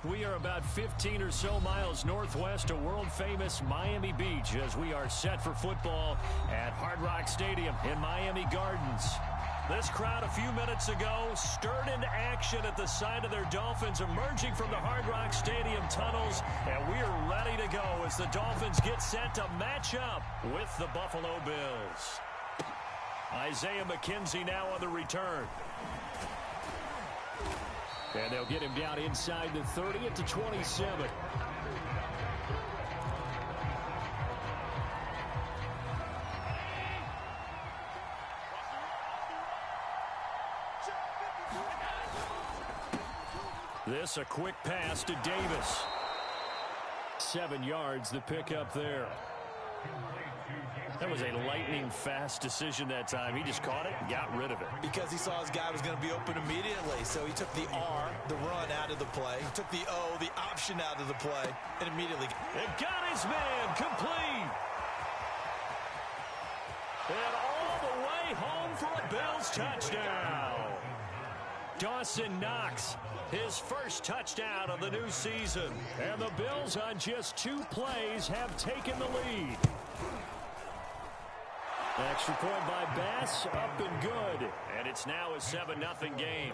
We are about 15 or so miles northwest of world-famous Miami Beach as we are set for football at Hard Rock Stadium in Miami Gardens. This crowd a few minutes ago stirred into action at the sight of their Dolphins emerging from the Hard Rock Stadium tunnels, and we are ready to go as the Dolphins get set to match up with the Buffalo Bills. Isaiah McKenzie now on the return. And they'll get him down inside the 30 at the 27. This a quick pass to Davis. 7 yards the pickup there. That was a lightning-fast decision that time. He just caught it and got rid of it. Because he saw his guy was going to be open immediately. So he took the R, the run, out of the play. He took the O, the option, out of the play, and immediately got his man complete. And all the way home for a Bills touchdown. Dawson Knox, his first touchdown of the new season. And the Bills on just 2 plays have taken the lead. Extra point by Bass, up and good. And it's now a 7-0 game.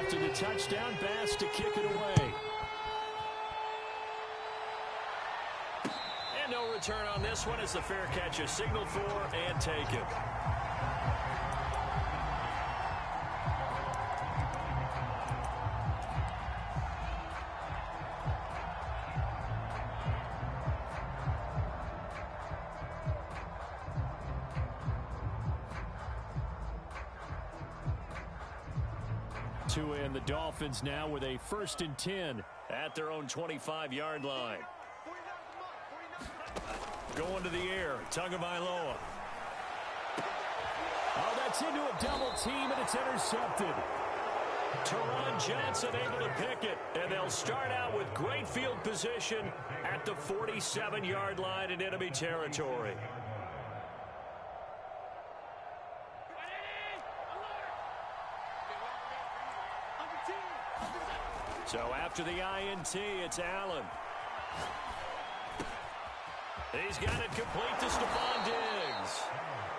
After the touchdown, Bass to kick it away. And no return on this one as the fair catch is signaled for and taken. And the Dolphins now with a 1st and 10 at their own 25-yard line. Going to the air, Tagovailoa. Oh, that's into a double team, and it's intercepted. Teron Johnson able to pick it, and they'll start out with great field position at the 47-yard line in enemy territory. So after the INT, it's Allen. He's got it complete to Stephon Diggs.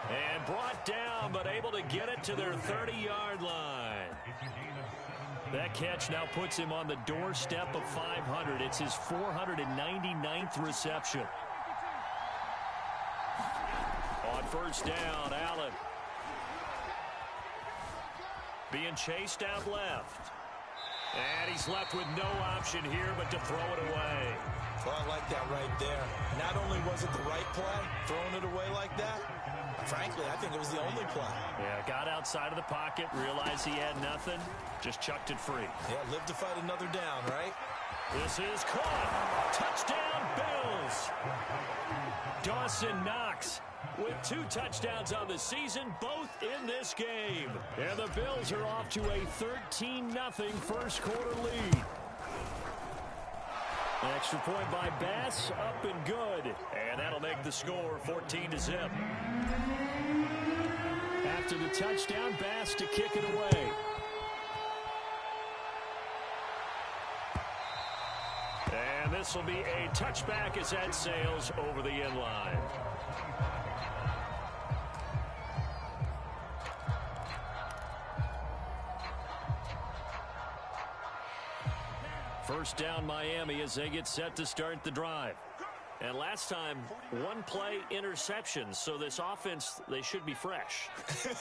And brought down, but able to get it to their 30-yard line. That catch now puts him on the doorstep of 500. It's his 499th reception. On 1st down, Allen. Being chased out left. And he's left with no option here but to throw it away. Well, I like that right there. Not only was it the right play, throwing it away like that, frankly, I think it was the only play. Yeah, got outside of the pocket, realized he had nothing, just chucked it free. Yeah, live to fight another down, right? This is caught. Touchdown, Bills. Dawson Knox with 2 touchdowns on the season, both in this game. And the Bills are off to a 13-0 first quarter lead. Extra point by Bass, up and good. And that'll make the score 14-0. After the touchdown, Bass to kick it away. And this will be a touchback as that sails over the end line. First down Miami as they get set to start the drive. And last time, 1-play interceptions. So this offense, they should be fresh.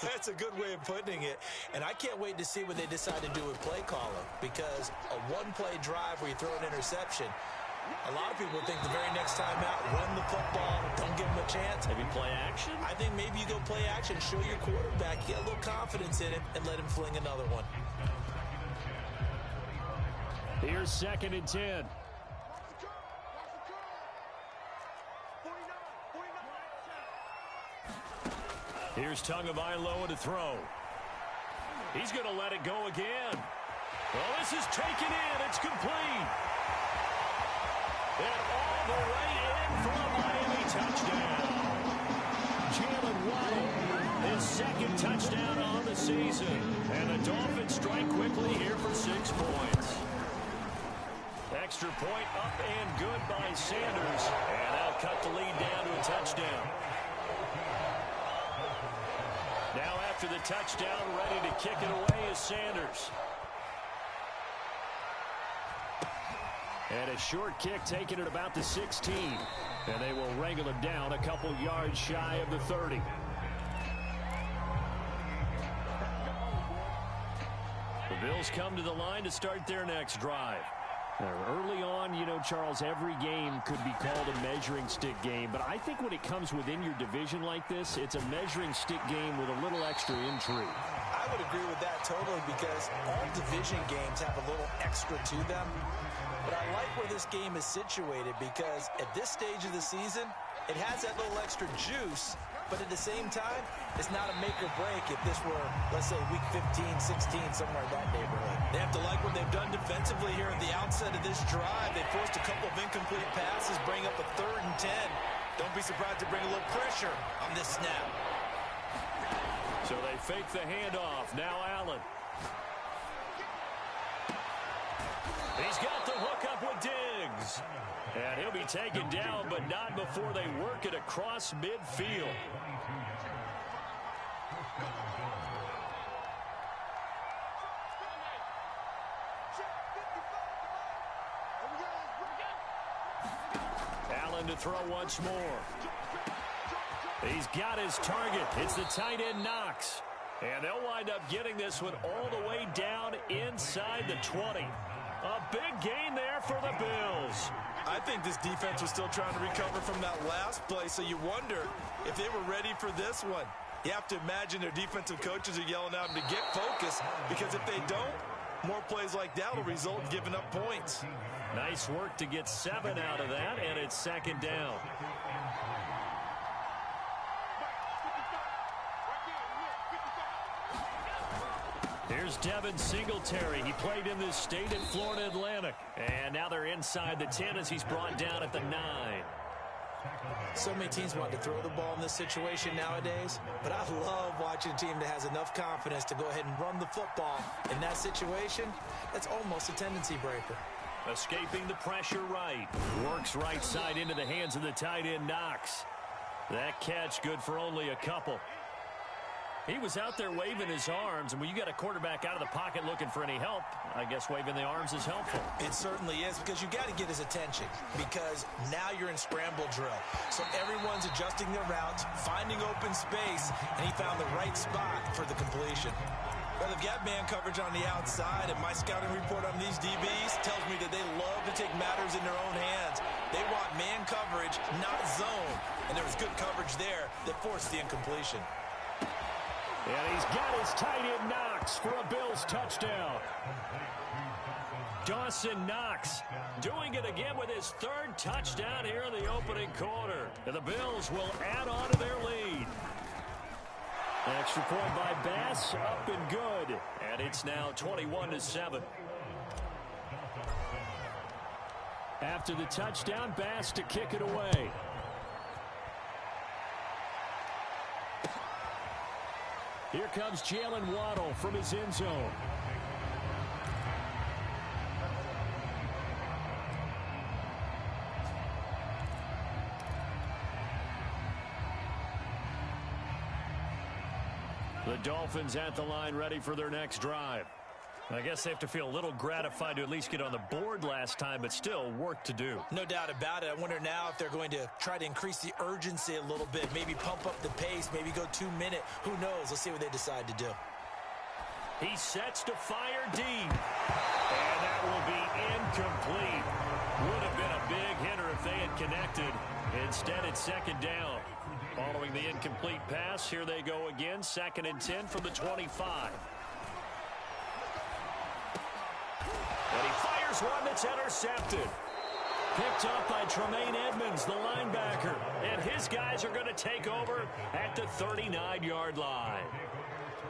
That's a good way of putting it. And I can't wait to see what they decide to do with play calling. Because a 1-play drive where you throw an interception, a lot of people think the very next time out, run the football, don't give them a chance. Maybe play action? I think maybe you go play action, show your quarterback, get a little confidence in him, and let him fling another one. Here's 2nd and 10. Here's Tagovailoa to throw. He's going to let it go again. Well, this is taken in. It's complete. And all the way in for a Miami touchdown. Jalen Waddle, his second touchdown on the season. And the Dolphins strike quickly here for 6 points. Extra point up and good by Sanders. And that'll cut the lead down to a touchdown. Now after the touchdown, ready to kick it away is Sanders. And a short kick taken at about the 16. And they will wrangle him down a couple yards shy of the 30. The Bills come to the line to start their next drive. Early on, you know, Charles, every game could be called a measuring stick game. But I think when it comes within your division like this, it's a measuring stick game with a little extra intrigue. I would agree with that totally because all division games have a little extra to them. But I like where this game is situated because at this stage of the season, it has that little extra juice. But at the same time, it's not a make or break if this were, let's say, week 15, 16, somewhere in that neighborhood. They have to like what they've done defensively here at the outset of this drive. They forced a couple of incomplete passes, bring up a 3rd and 10. Don't be surprised to bring a little pressure on this snap. So they fake the handoff. Now Allen. He's got the hook up with Diggs. And he'll be taken down, but not before they work it across midfield. Allen to throw once more. He's got his target. It's the tight end Knox. And they'll wind up getting this one all the way down inside the 20. A big gain there for the Bills. I think this defense was still trying to recover from that last play, so you wonder if they were ready for this one. You have to imagine their defensive coaches are yelling at them to get focused, because if they don't, more plays like that will result in giving up points. Nice work to get 7 out of that, and it's 2nd down. Here's Devin Singletary. He played in this state at Florida Atlantic. And now they're inside the 10 as he's brought down at the 9. So many teams want to throw the ball in this situation nowadays, but I love watching a team that has enough confidence to go ahead and run the football. In that situation, that's almost a tendency breaker. Escaping the pressure right. Works right side into the hands of the tight end Knox. That catch good for only a couple. He was out there waving his arms, and when you got a quarterback out of the pocket looking for any help, I guess waving the arms is helpful. It certainly is, because you got to get his attention, because now you're in scramble drill. So everyone's adjusting their routes, finding open space, and he found the right spot for the completion. Well, they've got man coverage on the outside, and my scouting report on these DBs tells me that they love to take matters in their own hands. They want man coverage, not zone, and there was good coverage there that forced the incompletion. And he's got his tight end Knox for a Bills touchdown. Dawson Knox doing it again with his 3rd touchdown here in the opening quarter. And the Bills will add on to their lead. Extra point by Bass, up and good. And it's now 21-7. After the touchdown, Bass to kick it away. Here comes Jalen Waddle from his end zone. The Dolphins at the line, ready for their next drive. I guess they have to feel a little gratified to at least get on the board last time, but still work to do. No doubt about it. I wonder now if they're going to try to increase the urgency a little bit, maybe pump up the pace, maybe go 2-minute. Who knows? Let's see what they decide to do. He sets to fire deep. And that will be incomplete. Would have been a big hitter if they had connected. Instead, it's 2nd down. Following the incomplete pass, here they go again. 2nd and 10 from the 25. And he fires one that's intercepted. Picked up by Tremaine Edmonds, the linebacker. And his guys are going to take over at the 39-yard line.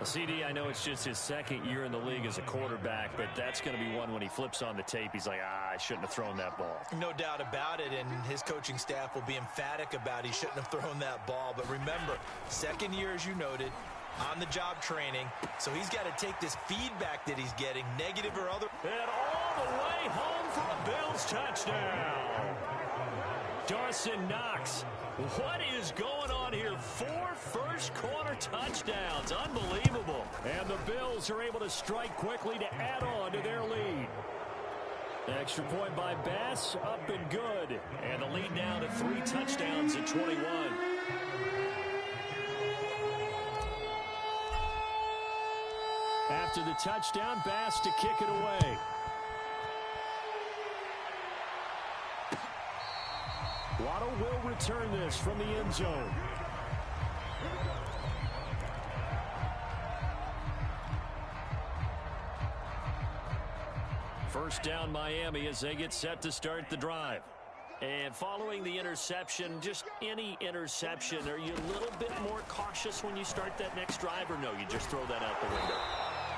CD, I know it's just his 2nd year in the league as a quarterback, but that's going to be one when he flips on the tape. He's like, I shouldn't have thrown that ball. No doubt about it, and his coaching staff will be emphatic about he shouldn't have thrown that ball. But remember, 2nd year, as you noted, on-the-job training, so he's got to take this feedback that he's getting, negative or other. And all the way home for a Bills touchdown. Dawson Knox. What is going on here? 4 first-quarter touchdowns. Unbelievable. And the Bills are able to strike quickly to add on to their lead. Extra point by Bass, up and good. And the lead now to 3 touchdowns at 21. After the touchdown, Bass to kick it away. Waddle will return this from the end zone. First down Miami as they get set to start the drive. And following the interception, just any interception, are you a little bit more cautious when you start that next drive, or no, you just throw that out the window?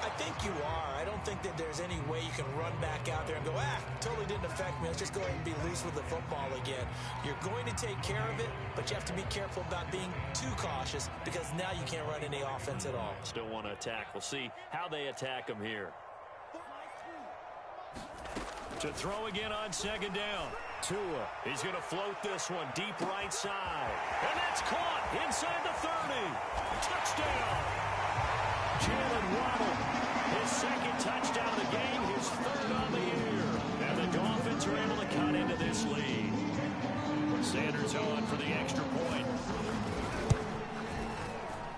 I think you are. I don't think that there's any way you can run back out there and go, totally didn't affect me. Let's just go ahead and be loose with the football again. You're going to take care of it, but you have to be careful about being too cautious because now you can't run any offense at all. Still want to attack. We'll see how they attack them here. To throw again on second down. Tua, he's going to float this one deep right side. And that's caught inside the 30. Touchdown. Jalen Waddle, his second touchdown of the game, his 3rd on the year. And the Dolphins are able to cut into this lead. Sanders on for the extra point.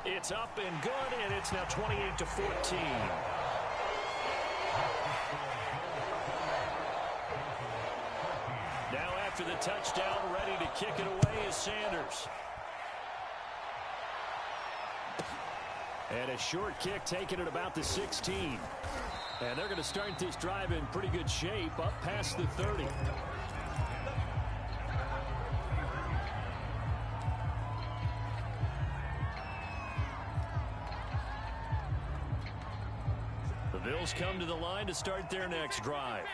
It's up and good, and it's now 28-14. Now after the touchdown, ready to kick it away is Sanders. And a short kick taken at about the 16. And they're going to start this drive in pretty good shape, up past the 30. The Bills come to the line to start their next drive.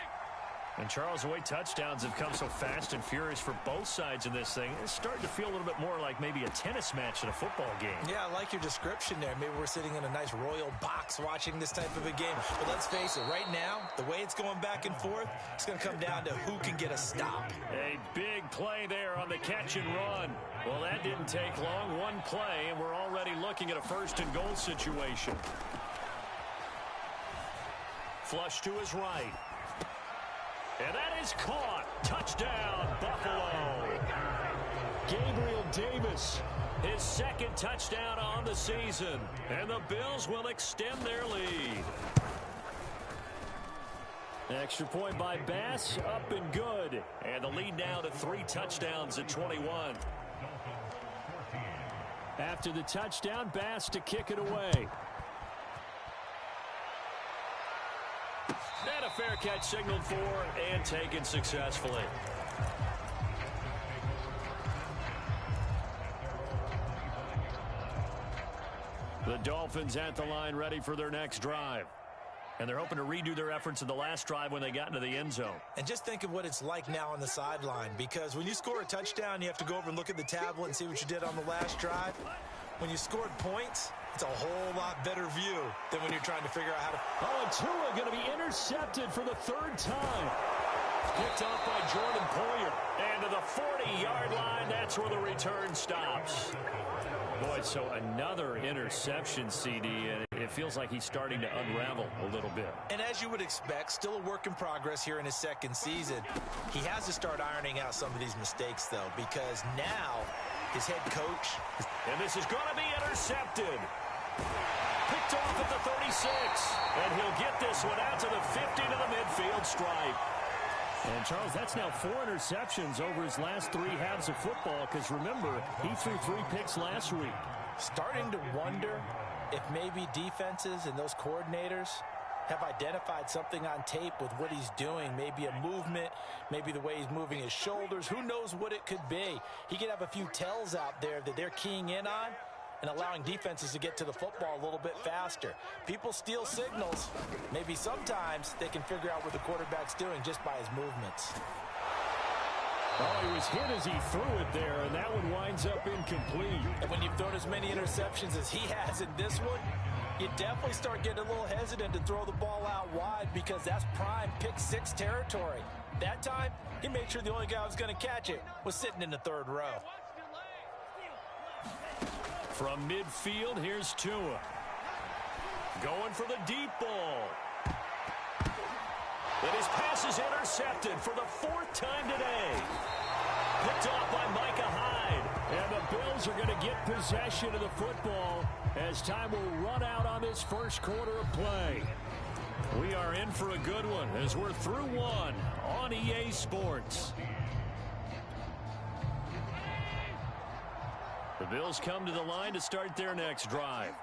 And Charles, the way touchdowns have come so fast and furious for both sides of this thing, it's starting to feel a little bit more like maybe a tennis match in a football game. Yeah, I like your description there. Maybe we're sitting in a nice royal box watching this type of a game. But let's face it, right now, the way it's going back and forth, it's going to come down to who can get a stop. A big play there on the catch and run. Well, that didn't take long. One play, and we're already looking at a 1st and goal situation. Flush to his right. And that is caught. Touchdown, Buffalo. Gabriel Davis, his 2nd touchdown on the season. And the Bills will extend their lead. Extra point by Bass, up and good. And the lead now to 3 touchdowns at 21. After the touchdown, Bass to kick it away. And a fair catch signaled for and taken successfully. The Dolphins at the line ready for their next drive. And they're hoping to redo their efforts in the last drive when they got into the end zone. And just think of what it's like now on the sideline, because when you score a touchdown, you have to go over and look at the tablet and see what you did on the last drive. When you scored points, it's a whole lot better view than when you're trying to figure out how to... Oh, and Tua going to be intercepted for the 3rd time. Picked off by Jordan Poyer. And to the 40-yard line, that's where the return stops. Boy, so another interception, CD, and it feels like he's starting to unravel a little bit. And as you would expect, still a work in progress here in his 2nd season. He has to start ironing out some of these mistakes, though, because now his head coach... And this is going to be intercepted. Picked off at the 36. And he'll get this one out to the 50 to the midfield stripe. And, Charles, that's now 4 interceptions over his last 3 halves of football, because, remember, he threw 3 picks last week. Starting to wonder if maybe defenses and those coordinators have identified something on tape with what he's doing. Maybe a movement, maybe the way he's moving his shoulders. Who knows what it could be? He could have a few tells out there that they're keying in on and allowing defenses to get to the football a little bit faster. People steal signals. Maybe sometimes they can figure out what the quarterback's doing just by his movements. Oh, he was hit as he threw it there, and that one winds up incomplete. And when you've thrown as many interceptions as he has in this one, you definitely start getting a little hesitant to throw the ball out wide because that's prime pick six territory. That time, he made sure the only guy who was going to catch it was sitting in the third row. From midfield, here's Tua. Going for the deep ball. And his pass is intercepted for the fourth time today. Picked off by Micah Hyde. And the Bills are going to get possession of the football as time will run out on this first quarter of play. We are in for a good one as we're through one on EA Sports. The Bills come to the line to start their next drive.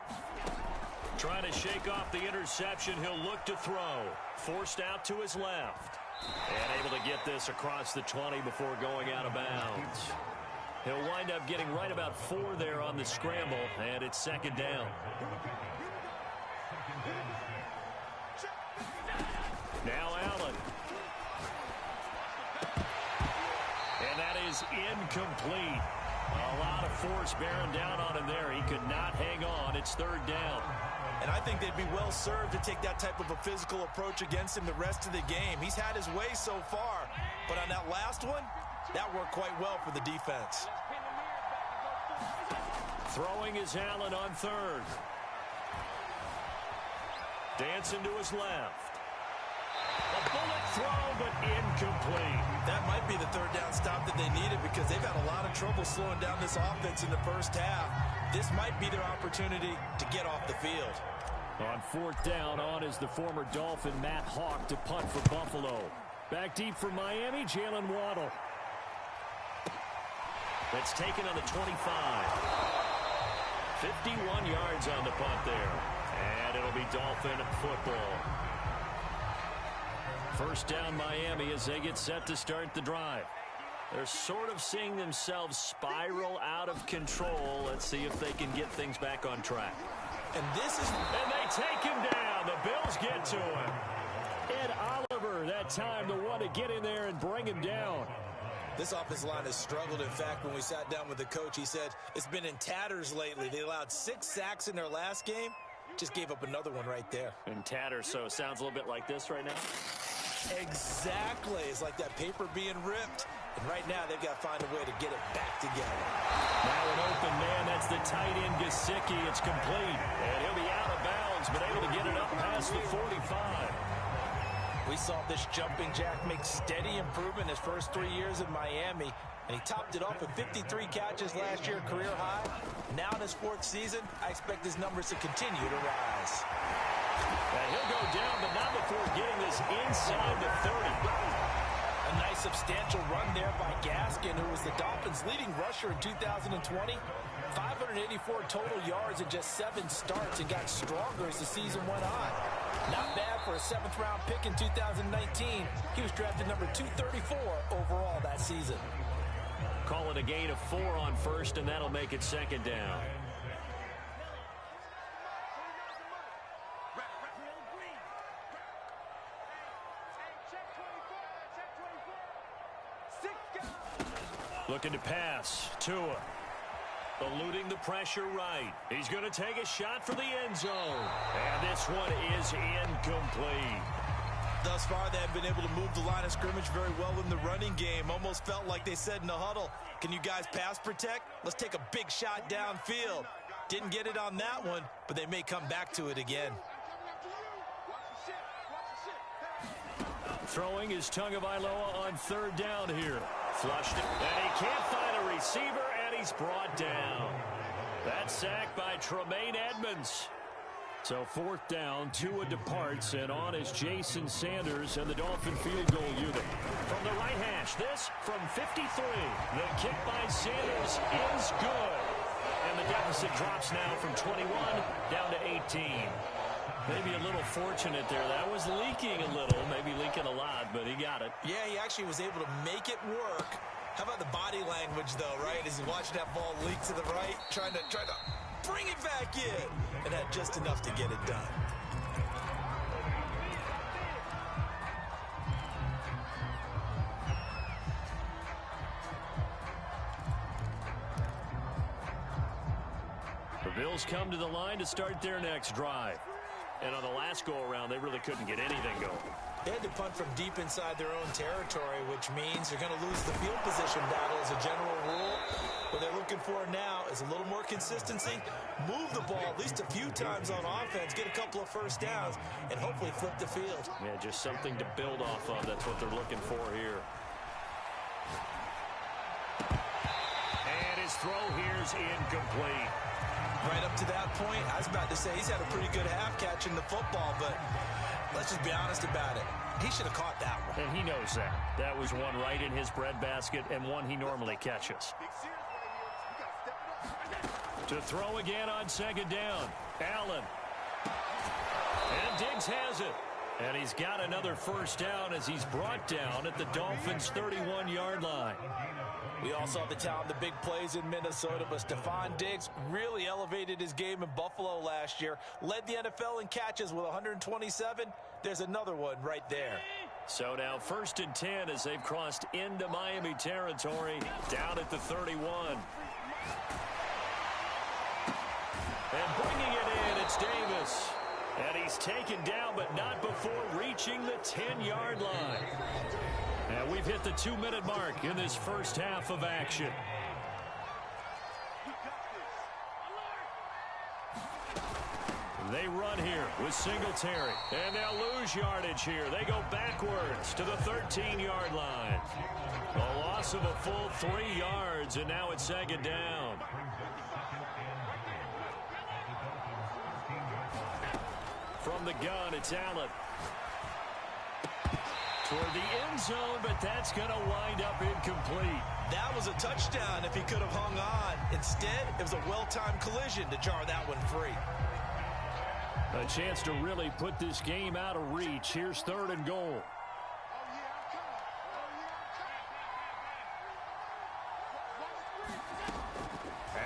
Trying to shake off the interception, he'll look to throw. Forced out to his left. And able to get this across the 20 before going out of bounds. He'll wind up getting right about 4 there on the scramble, and it's second down. Now Allen. And that is incomplete. A lot of force bearing down on him there. He could not hang on. It's third down. And I think they'd be well served to take that type of a physical approach against him the rest of the game. He's had his way so far. But on that last one, that worked quite well for the defense. Throwing is Allen on third. Dancing to his left. A bullet throw, but incomplete. That might be the third down stop that they needed because they've had a lot of trouble slowing down this offense in the first half. This might be their opportunity to get off the field. On fourth down, on is the former Dolphin Matt Hawk to punt for Buffalo. Back deep for Miami, Jalen Waddle. That's taken on the 25. 51 yards on the punt there. And it'll be Dolphin football. First down Miami as they get set to start the drive. They're sort of seeing themselves spiral out of control. Let's see if they can get things back on track. And they take him down. The Bills get to him. Ed Oliver, that time, the one to get in there and bring him down. This offensive line has struggled. In fact, when we sat down with the coach, he said it's been in tatters lately. They allowed 6 sacks in their last game. Just gave up another one right there. In tatters, so it sounds a little bit like this right now. Exactly. It's like that paper being ripped. And right now, they've got to find a way to get it back together. Now an open man. That's the tight end, Gesicki. It's complete. And he'll be out of bounds, but able to get it up past the 45. We saw this jumping jack make steady improvement his first 3 years in Miami. And he topped it off with 53 catches last year, career high. Now in his 4th season, I expect his numbers to continue to rise. And he'll go down, but not before getting this inside the 30. A nice substantial run there by Gaskin, who was the Dolphins' leading rusher in 2020. 584 total yards in just 7 starts and got stronger as the season went on. Not bad for a 7th-round pick in 2019. He was drafted number 234 overall that season. Call it a gain of 4 on first, and that'll make it second down. Looking to pass. Tua. Eluding the pressure right. He's going to take a shot for the end zone. And this one is incomplete. Thus far, they have been able to move the line of scrimmage very well in the running game. Almost felt like they said in the huddle, can you guys pass protect? Let's take a big shot downfield. Didn't get it on that one, but they may come back to it again. Throwing is Tagovailoa on third down here. Flushed it, and he can't find a receiver, and he's brought down. That sack by Tremaine Edmonds. So fourth down, Tua departs, and on is Jason Sanders and the Dolphin field goal unit. From the right hash, this from 53. The kick by Sanders is good. And the deficit drops now from 21 down to 18. Maybe a little fortunate there. That was leaking a little, maybe leaking a lot, but he got it. Yeah, he actually was able to make it work. How about the body language, though, right? As he's watching that ball leak to the right, trying to bring it back in. And had just enough to get it done. Bills come to the line to start their next drive. And on the last go-around, they really couldn't get anything going. They had to punt from deep inside their own territory, which means they're going to lose the field position battle as a general rule. What they're looking for now is a little more consistency, move the ball at least a few times on offense, get a couple of first downs, and hopefully flip the field. Yeah, just something to build off of. That's what they're looking for here. And his throw here's incomplete. Right up to that point, I was about to say he's had a pretty good half catching the football, but let's just be honest about it. He should have caught that one. And he knows that. That was one right in his breadbasket and one he normally catches. To throw again on second down. Allen. And Diggs has it. And he's got another first down as he's brought down at the Dolphins' 31-yard line. We all saw the talent, the big plays in Minnesota, but Stephon Diggs really elevated his game in Buffalo last year. Led the NFL in catches with 127. There's another one right there. So now 1st and 10 as they've crossed into Miami territory down at the 31. And bringing it in, it's Davis. And he's taken down, but not before reaching the 10-yard line. And we've hit the 2-minute mark in this first half of action. They run here with Singletary. And they'll lose yardage here. They go backwards to the 13-yard line. A loss of a full 3 yards, and now it's second down. From the gun, it's Allen. Toward the end zone, but that's going to wind up incomplete. That was a touchdown if he could have hung on. Instead, it was a well-timed collision to jar that one free. A chance to really put this game out of reach. Here's 3rd and goal.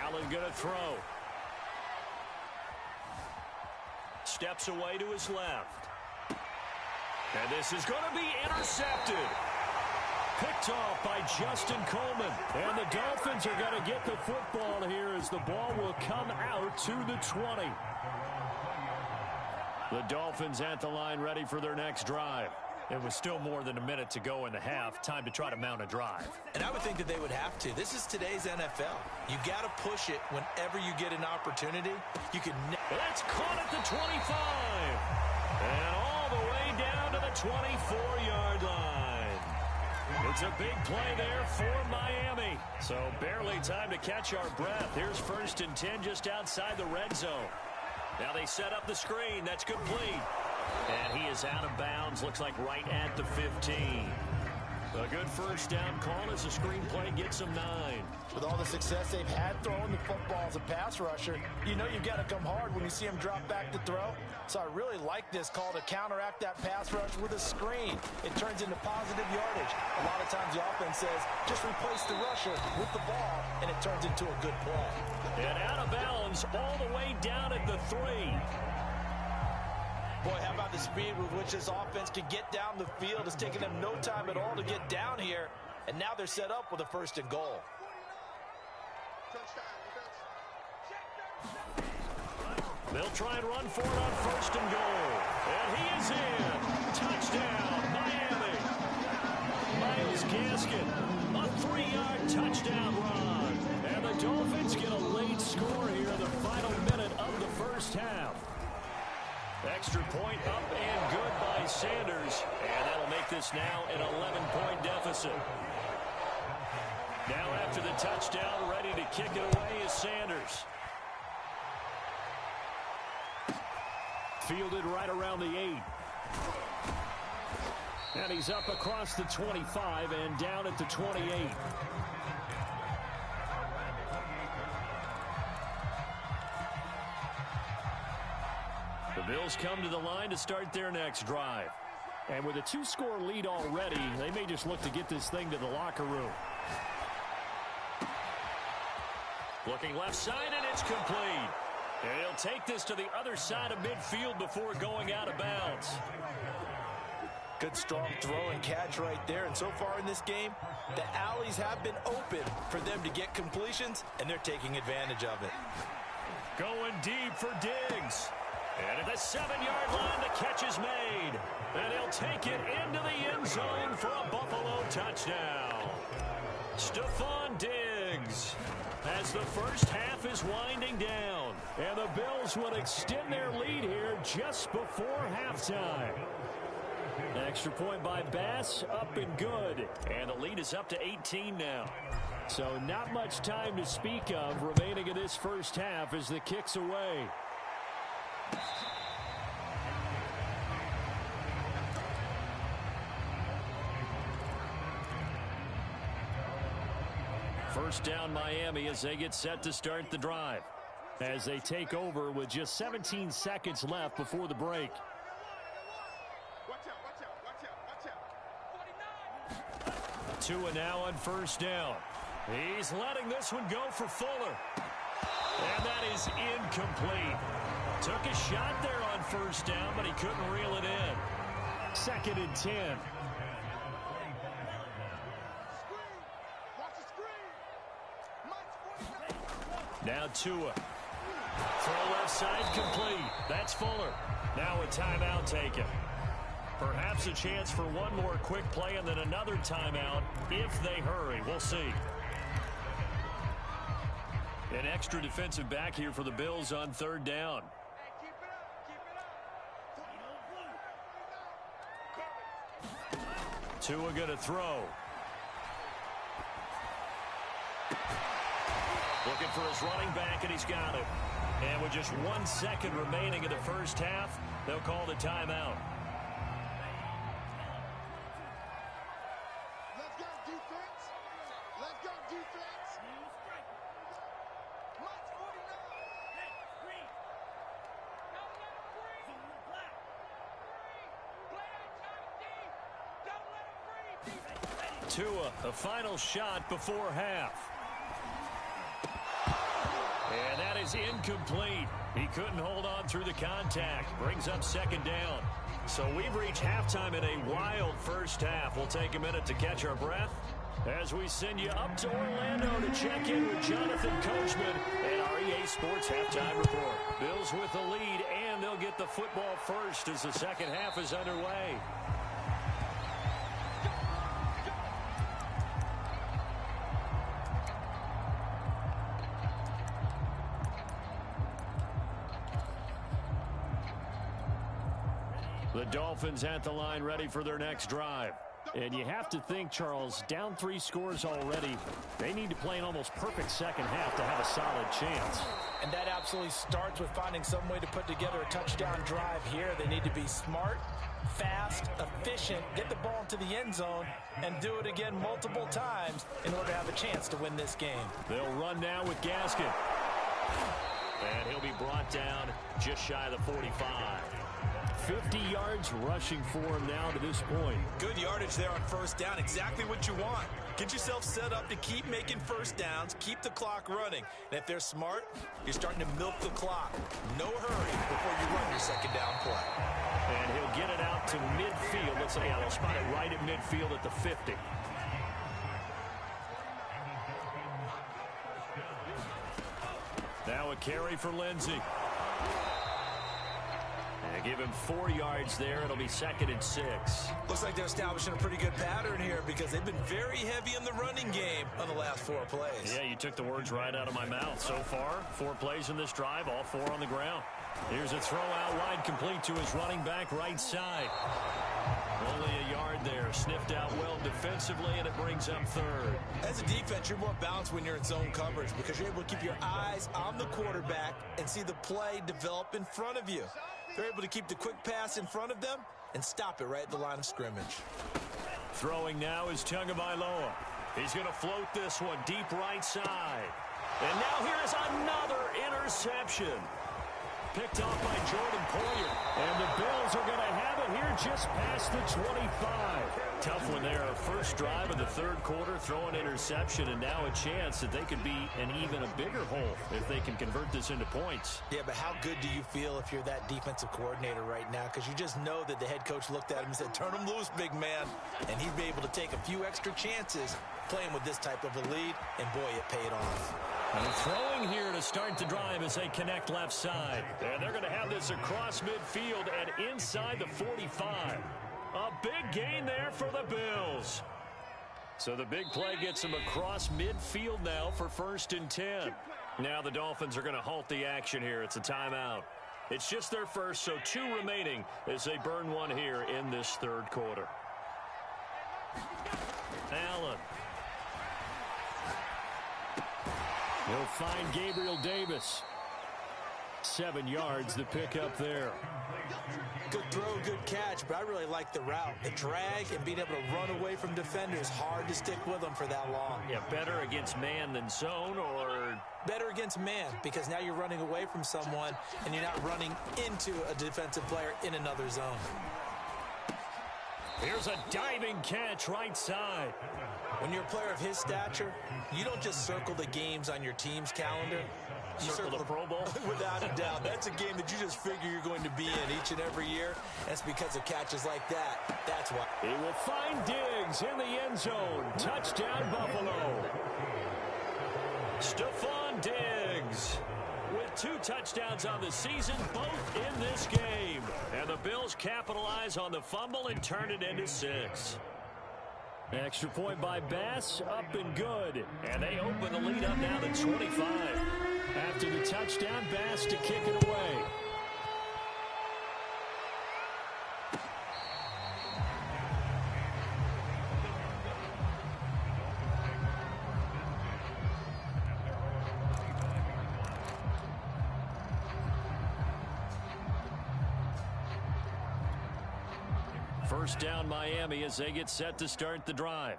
Allen going to throw. Steps away to his left. And this is going to be intercepted. Picked off by Justin Coleman. And the Dolphins are going to get the football here as the ball will come out to the 20. The Dolphins at the line ready for their next drive. It was still more than a minute to go in the half. Time to try to mount a drive. And I would think that they would have to. This is today's NFL. You got to push it whenever you get an opportunity. You can. That's caught at the 25. And all the way down to the 24-yard line. It's a big play there for Miami. So barely time to catch our breath. Here's 1st and 10 just outside the red zone. Now they set up the screen. That's complete. And he is out of bounds. Looks like right at the 15. A good first down call as the screenplay gets him 9. With all the success they've had throwing the football as a pass rusher, you know you've got to come hard when you see him drop back to throw. So I really like this call to counteract that pass rush with a screen. It turns into positive yardage. A lot of times the offense says, just replace the rusher with the ball, and it turns into a good play. And out of bounds all the way down at the 3. Boy, how about the speed with which this offense can get down the field? It's taken them no time at all to get down here. And now they're set up with a 1st and goal. They'll try and run for it on 1st and goal. And he is in. Touchdown, Miami. Myles Gaskin, a 3-yard touchdown run. And the Dolphins get a late score here in the final minute of the first half. Extra point up and good by Sanders. And that'll make this now an 11-point deficit. Now after the touchdown, ready to kick it away is Sanders. Fielded right around the 8. And he's up across the 25 and down at the 28. The Bills come to the line to start their next drive. And with a 2-score lead already, they may just look to get this thing to the locker room. Looking left side, and it's complete. And he'll take this to the other side of midfield before going out of bounds. Good, strong throw and catch right there. And so far in this game, the alleys have been open for them to get completions, and they're taking advantage of it. Going deep for Diggs. And at the 7-yard line, the catch is made. And he'll take it into the end zone for a Buffalo touchdown. Stephon Diggs, as the first half is winding down. And the Bills would extend their lead here just before halftime. Extra point by Bass, up and good. And the lead is up to 18 now. So not much time to speak of remaining in this first half as the kick's away. First down Miami as they get set to start the drive. As they take over with just 17 seconds left before the break. Tua now on first down. He's letting this one go for Fuller. And that is incomplete. Took a shot there on first down, but he couldn't reel it in. 2nd and 10. Now Tua. Throw left side complete. That's Fuller. Now a timeout taken. Perhaps a chance for one more quick play and then another timeout if they hurry. We'll see. An extra defensive back here for the Bills on 3rd down. Tua going to throw. Looking for his running back, and he's got it. And with just 1 second remaining in the first half, they'll call the timeout. Let's go, defense. Let's go, defense. Tua, the final shot before half. And that is incomplete. He couldn't hold on through the contact. Brings up 2nd down. So we've reached halftime in a wild first half. We'll take a minute to catch our breath as we send you up to Orlando to check in with Jonathan Coachman and our EA Sports Halftime Report. Bills with the lead, and they'll get the football first as the second half is underway. The Dolphins at the line ready for their next drive. And you have to think, Charles, down 3 scores already. They need to play an almost perfect second half to have a solid chance. And that absolutely starts with finding some way to put together a touchdown drive here. They need to be smart, fast, efficient, get the ball into the end zone, and do it again multiple times in order to have a chance to win this game. They'll run now with Gaskin. And he'll be brought down just shy of the 45. 50 yards rushing for him now to this point. Good yardage there on first down. Exactly what you want. Get yourself set up to keep making first downs, keep the clock running. And if they're smart, you're starting to milk the clock. No hurry before you run your second down play. And he'll get it out to midfield. Let's say, they'll spot it right at midfield at the 50. Now a carry for Lindsey. Give him 4 yards there. It'll be 2nd and 6. Looks like they're establishing a pretty good pattern here because they've been very heavy in the running game on the last 4 plays. Yeah, you took the words right out of my mouth. So far, 4 plays in this drive, all 4 on the ground. Here's a throw out wide complete to his running back right side. Only a yard there. Sniffed out well defensively, and it brings up 3rd. As a defense, you're more balanced when you're in zone coverage because you're able to keep your eyes on the quarterback and see the play develop in front of you. They're able to keep the quick pass in front of them and stop it right at the line of scrimmage. Throwing now is Tagovailoa. He's going to float this one deep right side. And now here is another interception. Picked off by Jordan Poyer. And the Bills are going to have it here just past the 25. Tough one there. First drive of the 3rd quarter, throw an interception, and now a chance that they could be in even a bigger hole if they can convert this into points. Yeah, but how good do you feel if you're that defensive coordinator right now? Because you just know that the head coach looked at him and said, turn him loose, big man. And he'd be able to take a few extra chances playing with this type of a lead, and boy, it paid off. And throwing here to start the drive as they connect left side. And they're going to have this across midfield and inside the 45. A big gain there for the Bills. So the big play gets them across midfield now for 1st and 10. Now the Dolphins are going to halt the action here. It's a timeout. It's just their first, so 2 remaining as they burn one here in this 3rd quarter. Allen. He'll find Gabriel Davis. 7 yards the pick up there. Good throw, good catch, but I really like the route. The drag and being able to run away from defenders, hard to stick with them for that long. Yeah, better against man than zone, or better against man, because now you're running away from someone and you're not running into a defensive player in another zone. Here's a diving catch right side. When you're a player of his stature, you don't just circle the games on your team's calendar. You circle the Pro Bowl? Without a doubt. That's a game that you just figure you're going to be in each and every year. That's because of catches like that. That's why. He will find Diggs in the end zone. Touchdown, Buffalo. Stephon Diggs with 2 touchdowns on the season, both in this game. And the Bills capitalize on the fumble and turn it into 6. Extra point by Bass, up and good. And they open the lead up now to 25. After the touchdown, Bass to kick it away. First down Miami as they get set to start the drive.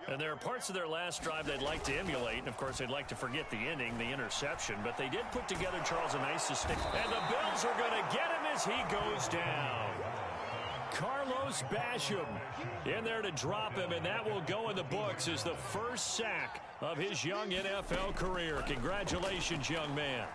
And there are parts of their last drive they'd like to emulate. And, of course, they'd like to forget the inning, the interception. But they did put together, Charles, a nice system. And the Bills are going to get him as he goes down. Carlos Basham in there to drop him, and that will go in the books as the first sack of his young NFL career. Congratulations, young man.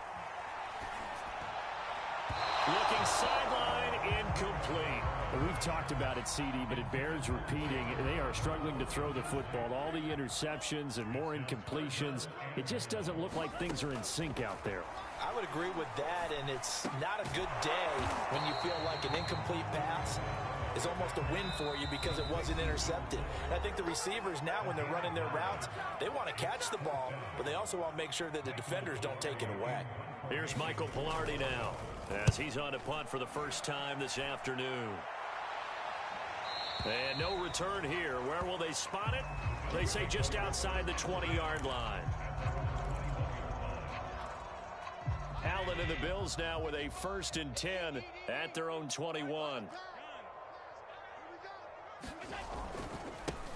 Looking sideline, incomplete. We've talked about it, CD, but it bears repeating. They are struggling to throw the football. All the interceptions and more incompletions. It just doesn't look like things are in sync out there. I would agree with that, and it's not a good day when you feel like an incomplete pass is almost a win for you because it wasn't intercepted. And I think the receivers now, when they're running their routes, they want to catch the ball, but they also want to make sure that the defenders don't take it away. Here's Michael Pilardi now as he's on to punt for the first time this afternoon. And no return here. Where will they spot it? They say just outside the 20-yard line. Allen and the Bills now with a 1st and 10 at their own 21.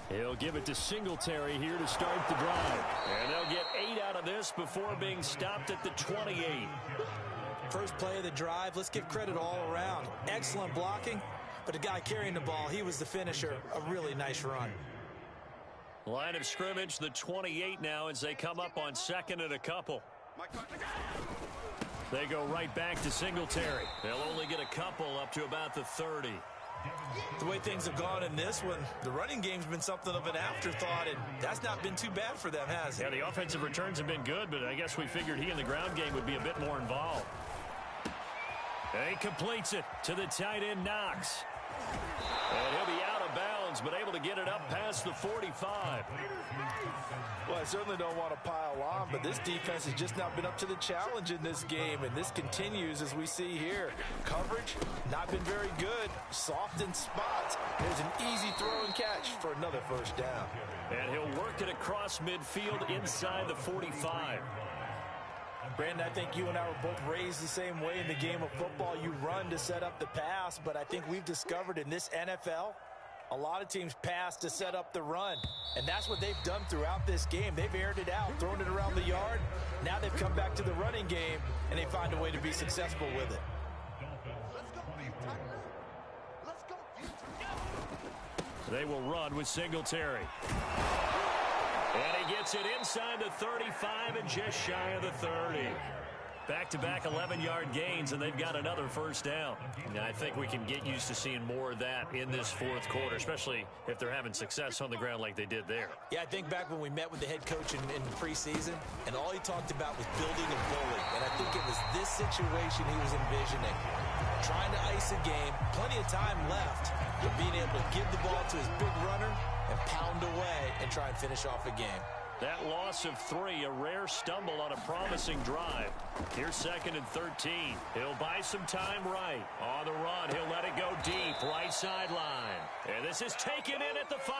He'll give it to Singletary here to start the drive. And they'll get 8 out of this before being stopped at the 28. First play of the drive, let's give credit all around. Excellent blocking, but the guy carrying the ball, he was the finisher. A really nice run. Line of scrimmage, the 28 now as they come up on 2nd and a couple. They go right back to Singletary. They'll only get a couple up to about the 30. The way things have gone in this one, the running game's been something of an afterthought, and that's not been too bad for them, has it? Yeah, the offensive returns have been good, but I guess we figured he in the ground game would be a bit more involved. And he completes it to the tight end, Knox. And he'll be out of bounds, but able to get it up past the 45. Well, I certainly don't want to pile on, but this defense has just not been up to the challenge in this game, and this continues as we see here. Coverage, not been very good. Soft in spots. There's an easy throw and catch for another first down. And he'll work it across midfield inside the 45. Brandon, I think you and I were both raised the same way in the game of football. You run to set up the pass, but I think we've discovered in this NFL, a lot of teams pass to set up the run. And that's what they've done throughout this game. They've aired it out, thrown it around the yard. Now they've come back to the running game, and they find a way to be successful with it. They will run with Singletary. And he gets it inside the 35 and just shy of the 30. Back-to-back 11-yard gains, and they've got another first down. And I think we can get used to seeing more of that in this fourth quarter, especially if they're having success on the ground like they did there. Yeah, I think back when we met with the head coach in preseason, and all he talked about was building a bully. And I think it was this situation he was envisioning. Trying to ice a game, plenty of time left, but being able to give the ball to his big runner and pound away and try and finish off a game. That loss of 3, a rare stumble on a promising drive. Here's 2nd and 13. He'll buy some time right. On the run, he'll let it go deep, right sideline. And this is taken in at the 5.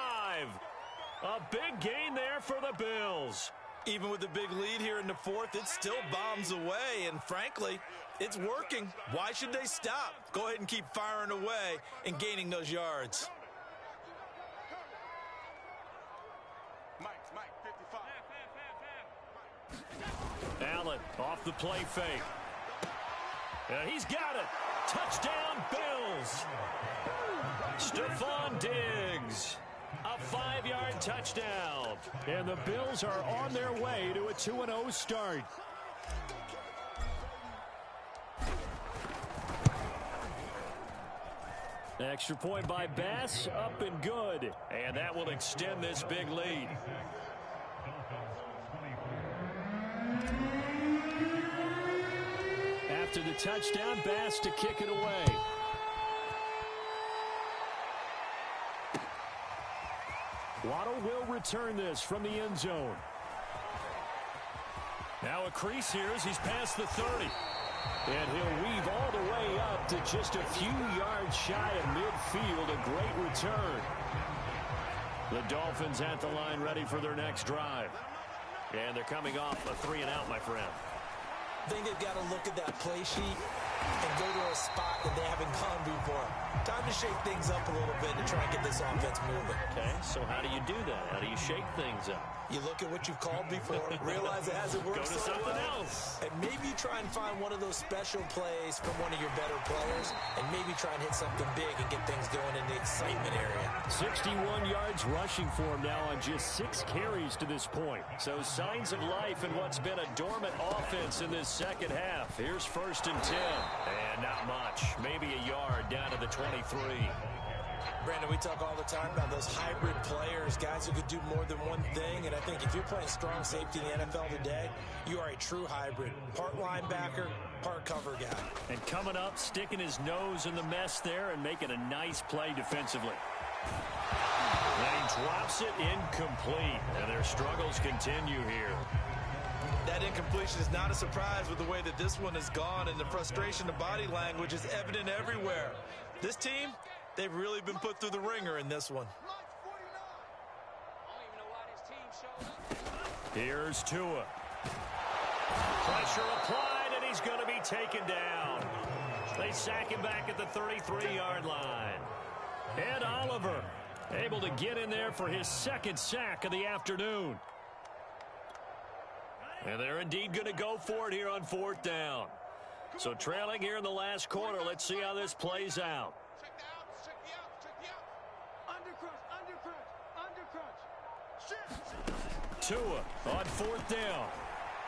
A big gain there for the Bills. Even with the big lead here in the fourth, it still bombs away, and frankly, it's working. Why should they stop? Go ahead and keep firing away and gaining those yards. Allen off the play fake. He's got it. Touchdown, Bills. Stephon Diggs. A 5-yard touchdown. And the Bills are on their way to a 2-0 start. Extra point by Bass, up and good. And that will extend this big lead. After the touchdown, Bass to kick it away. Waddle will return this from the end zone. Now a crease here as he's past the 30. And he'll weave all the way up to just a few yards shy of midfield. A great return. The Dolphins at the line ready for their next drive. And they're coming off a 3-and-out, my friend. I think they've got to look at that play sheet and go to a spot that they haven't gone before. Time to shake things up a little bit to try and get this offense moving. Okay, so how do you do that? How do you shake things up? You look at what you've called before, realize it hasn't worked Go to so something well, else. and maybe try and find one of those special plays from one of your better players, and maybe try and hit something big and get things going in the excitement area. 61 yards rushing for him now on just 6 carries to this point. So signs of life in what's been a dormant offense in this second half. Here's 1st and 10. And not much. Maybe a yard down to the 23. Brandon, we talk all the time about those hybrid players, guys who could do more than one thing, and I think if you're playing strong safety in the NFL today, you are a true hybrid. Part linebacker, part cover guy. And coming up, sticking his nose in the mess there and making a nice play defensively. Then he drops it incomplete, and their struggles continue here. That incompletion is not a surprise with the way that this one has gone, and the frustration of body language is evident everywhere. This team, they've really been put through the ringer in this one. Here's Tua. Pressure applied, and he's going to be taken down. They sack him back at the 33-yard line. Ed Oliver able to get in there for his 2nd sack of the afternoon. And they're indeed going to go for it here on 4th down. So trailing here in the last quarter, let's see how this plays out. Tua on 4th down.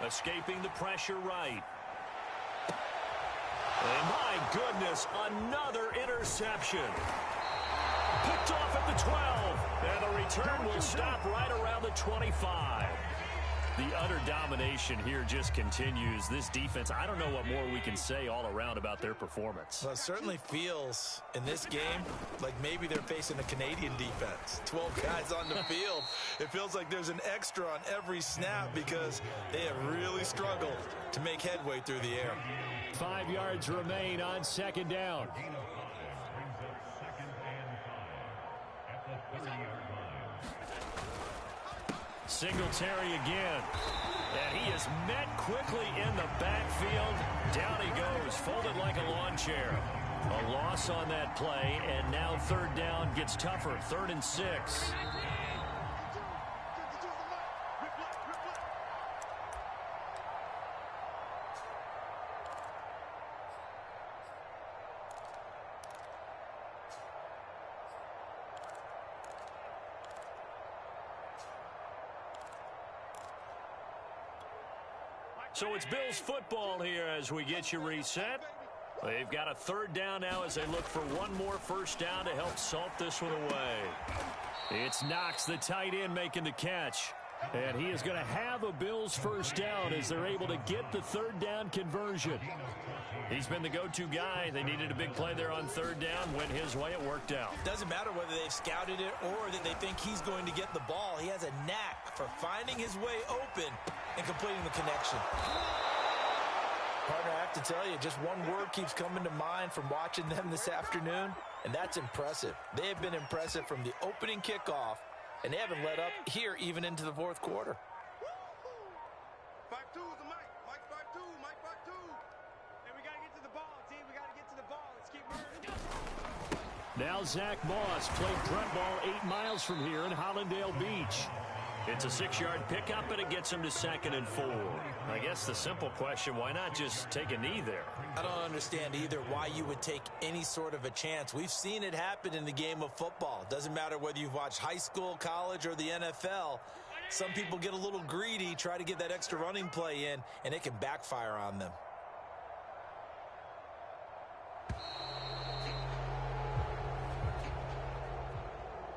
Escaping the pressure right. And my goodness, another interception. Picked off at the 12. And the return will stop right around the 25. The utter domination here just continues. This defense, I don't know what more we can say all around about their performance. Well, it certainly feels in this game like maybe they're facing a Canadian defense. 12 guys on the field. It feels like there's an extra on every snap because they have really struggled to make headway through the air. 5 yards remain on 2nd down. Singletary again. And he is met quickly in the backfield. Down he goes, folded like a lawn chair. A loss on that play, and now 3rd down gets tougher. 3rd and 6. So it's Bills football here as we get you reset. They've got a third down now as they look for one more first down to help salt this one away. It's Knox, the tight end, making the catch. And he is going to have a Bills first down as they're able to get the third down conversion. He's been the go-to guy. They needed a big play there on third down. Went his way. It worked out. Doesn't matter whether they've scouted it or that they think he's going to get the ball. He has a knack for finding his way open and completing the connection. Partner, I have to tell you, just one word keeps coming to mind from watching them this afternoon, and that's impressive. They have been impressive from the opening kickoff, and they haven't let up here even into the fourth quarter. 5-2 is the Mike. Mike 5-2. Mike 5-2. And we got to get to the ball, team. We got to get to the ball. Let's keep moving. Now Zach Moss played punt ball 8 miles from here in Hollandale Beach. It's a 6-yard pickup, and it gets him to 2nd and 4. I guess the simple question, why not just take a knee there? I don't understand either why you would take any sort of a chance. We've seen it happen in the game of football. Doesn't matter whether you've watched high school, college, or the NFL. Some people get a little greedy, try to get that extra running play in, and it can backfire on them.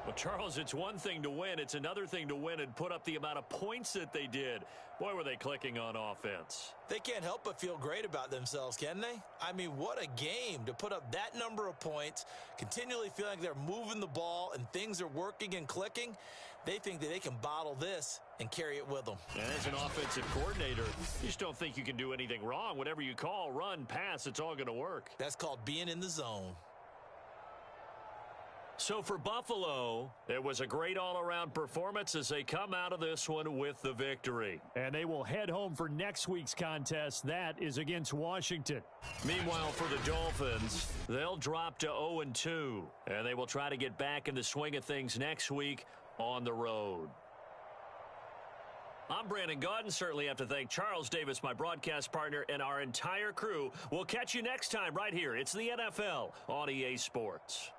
Well, Charles, it's one thing to win. It's another thing to win and put up the amount of points that they did. Boy, were they clicking on offense. They can't help but feel great about themselves, can they? I mean, what a game to put up that number of points, continually feeling like they're moving the ball and things are working and clicking. They think that they can bottle this and carry it with them. And as an offensive coordinator, you just don't think you can do anything wrong. Whatever you call, run, pass, it's all going to work. That's called being in the zone. So for Buffalo, it was a great all-around performance as they come out of this one with the victory. And they will head home for next week's contest. That is against Washington. Meanwhile, for the Dolphins, they'll drop to 0-2. And they will try to get back in the swing of things next week on the road. I'm Brandon Gaudin. Certainly have to thank Charles Davis, my broadcast partner, and our entire crew. We'll catch you next time right here. It's the NFL on EA Sports.